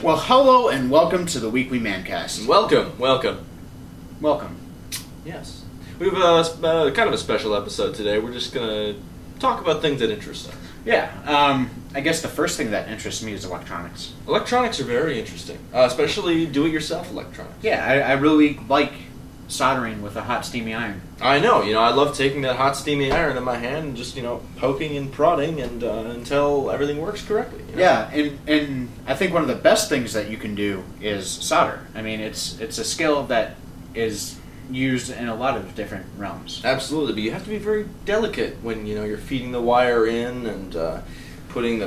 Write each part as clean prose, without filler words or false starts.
Well, hello and welcome to the weekly MANcast. Welcome. Yes. We have kind of a special episode today. We're just going to talk about things that interest us. Yeah, I guess the first thing that interests me is electronics. Electronics are very interesting, especially do-it-yourself electronics. Yeah, I really like soldering with a hot, steamy iron. I know, I love taking that hot, steamy iron in my hand and just, poking and prodding and until everything works correctly. Yeah, and I think one of the best things that you can do is solder. I mean, it's a skill that is used in a lot of different realms. Absolutely, but you have to be very delicate when, you're feeding the wire in and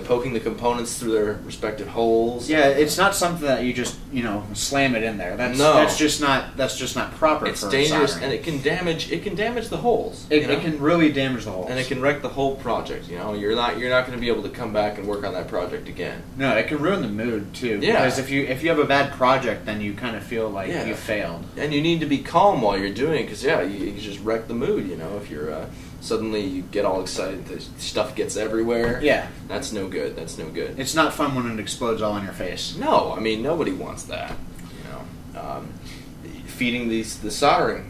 poking the components through their respective holes. Yeah, it's not something that you just, slam it in there. That's just not proper. It's for dangerous, soldering. and it can damage the holes. It can really damage the holes. And it can wreck the whole project. You're not going to be able to come back and work on that project again. No, it can ruin the mood too. Yeah. Because if you have a bad project, then you kind of feel like you failed. And you need to be calm while you're doing it, because you just wreck the mood. If you're suddenly you get all excited, the stuff gets everywhere. Yeah. That's no good. It's not fun when it explodes all in your face. No, I mean nobody wants that. Feeding the soldering,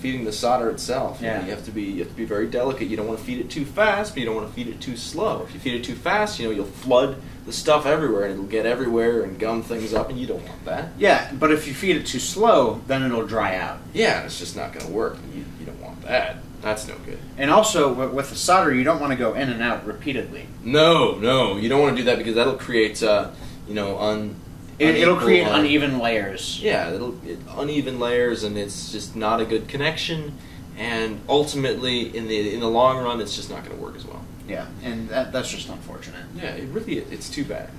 feeding the solder itself. Yeah. You have to be very delicate. You don't want to feed it too fast, but you don't want to feed it too slow. If you feed it too fast, you'll flood the stuff everywhere, and it'll get everywhere and gum things up, and you don't want that. Yeah, but if you feed it too slow, then it'll dry out. Yeah, it's just not going to work. You don't want that. That's no good. And also, with the solder, you don't want to go in and out repeatedly. No, you don't want to do that because that'll create, It'll create uneven layers. Yeah, uneven layers, and it's just not a good connection. And ultimately, in the long run, it's just not going to work as well. Yeah, and that's just unfortunate. Yeah, it really is. It's too bad.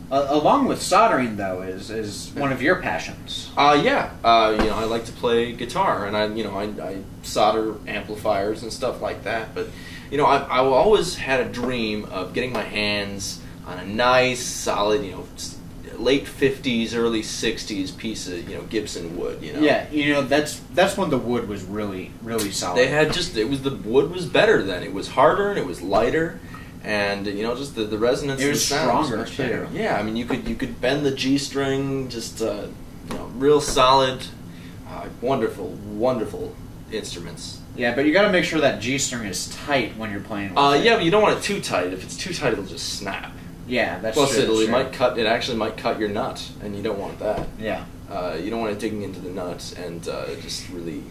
Along with soldering, though, is one of your passions. Yeah. I like to play guitar, and I solder amplifiers and stuff like that. But I always had a dream of getting my hands on a nice, solid, late 50s, early 60s piece of Gibson wood. Yeah, that's when the wood was really, really solid. They had the wood was better then. It was harder and it was lighter. And just the resonance. It was stronger too. Yeah, I mean you could bend the G string, just real solid, wonderful instruments. Yeah, but you got to make sure that G string is tight when you're playing. Yeah, but you don't want it too tight. If it's too tight, it'll just snap. Yeah, that's plus true. It might cut. It actually might cut your nut, and you don't want that. Yeah. You don't want it digging into the nut and just really,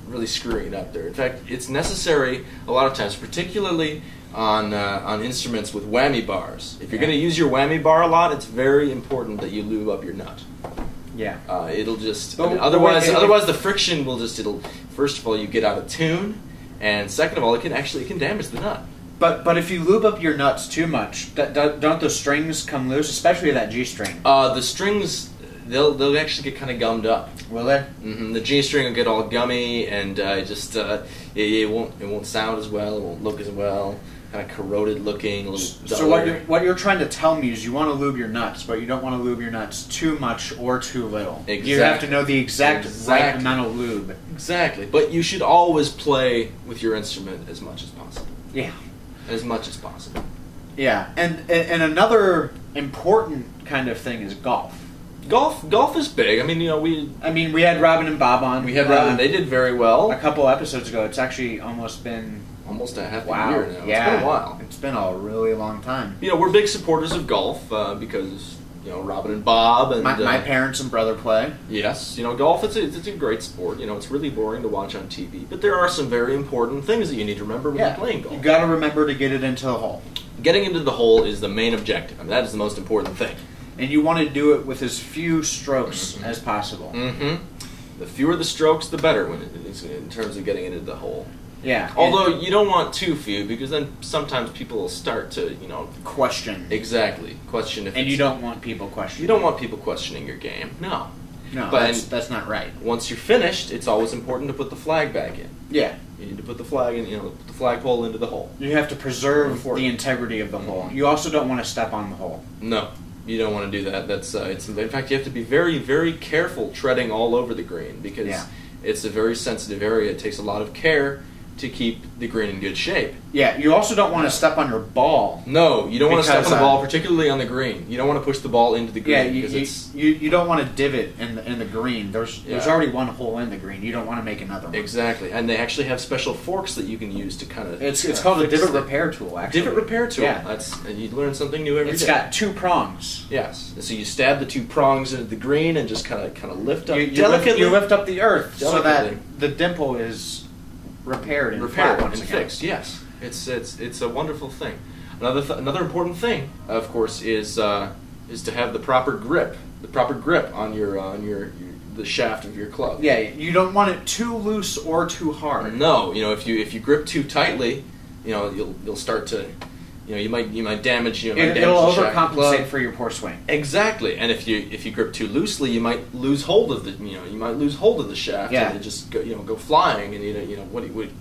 really screwing it up there. In fact, it's necessary a lot of times, particularly on instruments with whammy bars. If you're going to use your whammy bar a lot, it's very important that you lube up your nut. Yeah. It'll just otherwise the friction will it'll first of all you get out of tune, and second of all it can damage the nut. But if you lube up your nuts too much, don't the strings come loose, especially that G string? The strings they'll actually get kind of gummed up. Will they? Mm-hmm. The G string will get all gummy and it won't sound as well. It won't look as well. Kind of corroded looking. A little duller. So what you're trying to tell me is you want to lube your nuts, but you don't want to lube your nuts too much or too little. Exactly. You have to know the exact right amount of lube. Exactly. But you should always play with your instrument as much as possible. Yeah. As much as possible. Yeah, and another important kind of thing is golf. Golf is big. I mean, we had Robin and Bob on. We had Robin. They did very well. A couple episodes ago. It's actually almost been a half a Yeah. year now. It's been a while. It's been a really long time. We're big supporters of golf because Robin and Bob and my parents and brother play. Yes, golf. It's a great sport. It's really boring to watch on TV, but there are some very important things that you need to remember when you're playing golf. You got to remember to get it into the hole. Getting into the hole is the main objective. I mean, that is the most important thing. And you want to do it with as few strokes as possible. Mm-hmm. The fewer the strokes, the better in terms of getting into the hole. Yeah. Although you don't want too few, because then sometimes people will start to, question. Exactly. Question if. And you don't want people questioning. You don't want people questioning your game. No. No, but that's not right. Once you're finished, it's always important to put the flag back in. Yeah. You need to put the flag in, put the flagpole into the hole. You have to preserve the integrity of the hole. You also don't want to step on the hole. No. You don't want to do that. That's in fact you have to be very, very careful treading all over the green because it's a very sensitive area. It takes a lot of care to keep the green in good shape. Yeah, you also don't want to step on your ball. No, you don't want to step on the Because, ball, particularly on the green. You don't want to push the ball into the Yeah, green. you don't want to divot in the green. There's already one hole in the green. You don't want to make another one. Exactly, and they actually have special forks that you can use to kind of. It's called a divot repair tool. Actually, divot repair tool. Yeah, You learn something new every day. It's got 2 prongs. Yes, so you stab the 2 prongs into the green and just kind of lift up You delicately. lift up the earth so Delicately. that the dimple is repaired and flat once and again. fixed. Yes, it's a wonderful thing. Another important thing, of course, is to have the proper grip on the shaft of your club. Yeah, you don't want it too loose or too hard. No, if you grip too tightly, you'll start to, you might damage It'll the shaft overcompensate for your poor swing. Exactly, and if you grip too loosely, you might lose hold of the shaft. Yeah. And it just go flying, and what do you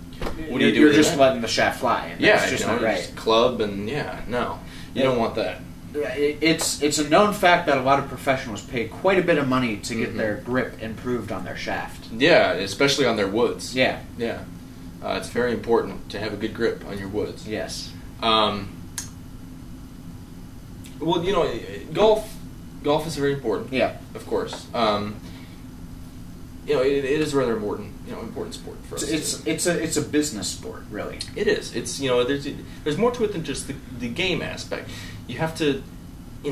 do? You're just letting the shaft fly. And Yeah, that's just not right. Just club and no, you don't want that. It's a known fact that a lot of professionals pay quite a bit of money to get their grip improved on their shaft. Yeah, especially on their woods. Yeah. Yeah. It's very important to have a good grip on your woods. Yes. Well, golf is very important. Yeah. Of course. It is a rather important sport for us. It's a business sport, really. It is. It's there's more to it than just the game aspect. You have to, you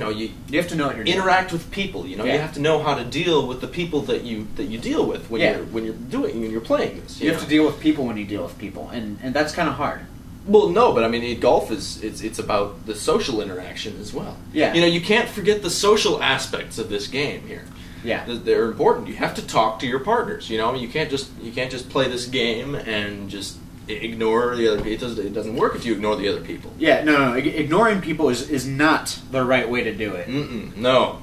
have to know what you're doing. Interact with people. You have to know how to deal with the people that you deal with when you're playing this. You have to deal with people when you deal with people, and that's kind of hard. Well, no, but I mean, golf it's about the social interaction as well. Yeah. You can't forget the social aspects of this game here. Yeah. They're important. You have to talk to your partners. You can't just play this game and just ignore the other people. It doesn't work if you ignore the other people. Yeah, no. Ignoring people is not the right way to do it. No.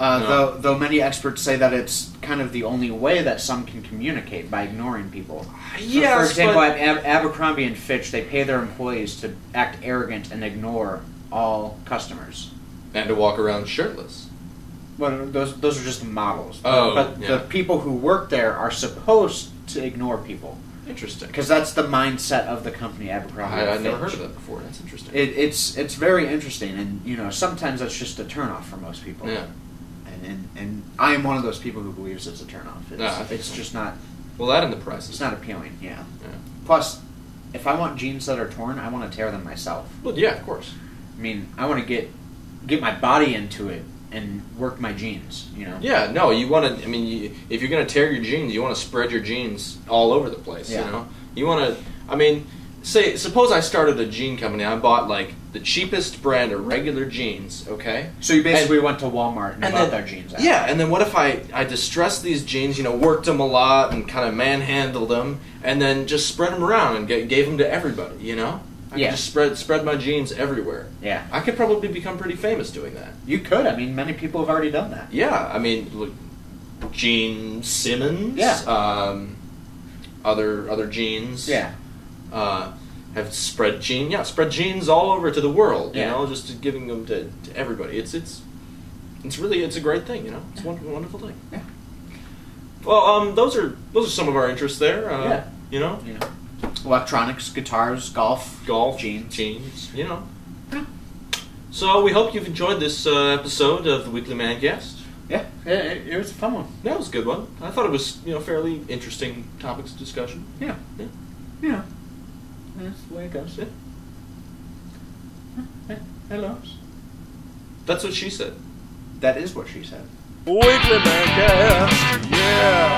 Though many experts say that it's kind of the only way that some can communicate, by ignoring people. Yes, for example, at Abercrombie and Fitch, they pay their employees to act arrogant and ignore all customers. And to walk around shirtless. Well, those are just the models. Oh, but yeah. the people who work there are supposed to ignore people. Interesting. Because that's the mindset of the company Abercrombie. I've never heard of that before. That's interesting. It's very interesting, and sometimes that's just a turnoff for most people. Yeah. And I am one of those people who believes it's a turnoff. It's so. just not. Well, that and the prices. It's not appealing. Yeah. Plus, if I want jeans that are torn, I want to tear them myself. Well, yeah, of course. I mean, I want to get my body into it and work my jeans. Yeah. No, you want to. I mean, if you're going to tear your jeans, you want to spread your jeans all over the place. Yeah. You want to. I mean, suppose I started a jean company. I bought like the cheapest brand of regular jeans. Okay. So you basically went to Walmart and bought their jeans out. Yeah, and then what if I distressed these jeans, worked them a lot and kind of manhandled them, and then just spread them around and gave them to everybody, I could just spread my jeans everywhere. Yeah. I could probably become pretty famous doing that. You could. I mean, many people have already done that. Yeah, I mean, look, Gene Simmons. Yeah. Other jeans. Yeah. Have spread jeans all over to the world. Yeah. Just giving them to everybody. It's a great thing. It's a wonderful thing. Yeah. Well, those are some of our interests there. Yeah. Electronics, guitars, golf, jeans. Yeah. So we hope you've enjoyed this episode of the Weekly MANcast. Yeah, it was a fun one. That was a good one. I thought it was fairly interesting topics of discussion. Yeah. That's the way it goes. Yeah. Hello. That's what she said. That is what she said. Weekly MANcast, yeah.